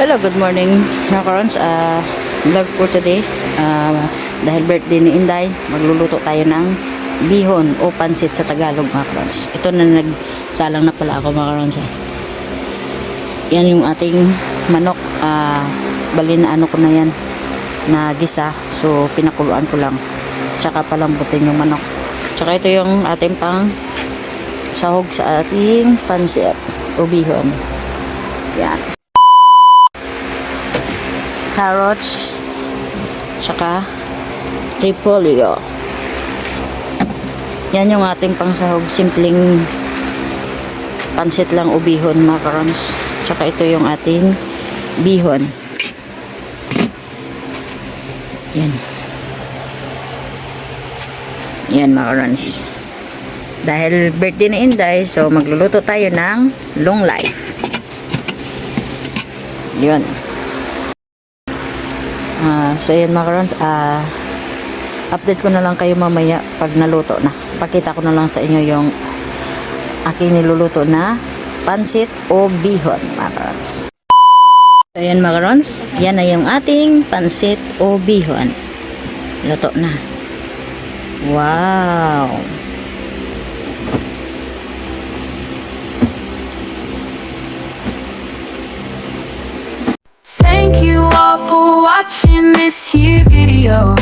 Hello, good morning mga karons. Vlog for today. Dahil birthday ni Inday, magluluto tayo ng bihon o pansit sa Tagalog mga karons. Ito na nagsalang na pala ako mga karons. Yan yung ating manok. Bali na ano ko na yan, na gisa. So pinakuluan ko lang. Tsaka palambutin yung manok. Tsaka ito yung ating pang sahog sa ating pansit o bihon. Yan. Carrots, tsaka repolyo. Yan yung ating pangsahog, simpleng pansit lang o bihon mga karons. Tsaka ito yung ating bihon. Yan. Yan mga karons. Dahil birthday ni Inday, so magluluto tayo ng long life. Yun. So yun mga karons, update ko na lang kayo mamaya pag naluto na. Pakita ko na lang sa inyo yung aking niluluto na pansit o bihon mga karons. So yun mga karons, yan na yung ating pansit o bihon. Luto na. Wow! Thank you all for watching this here video.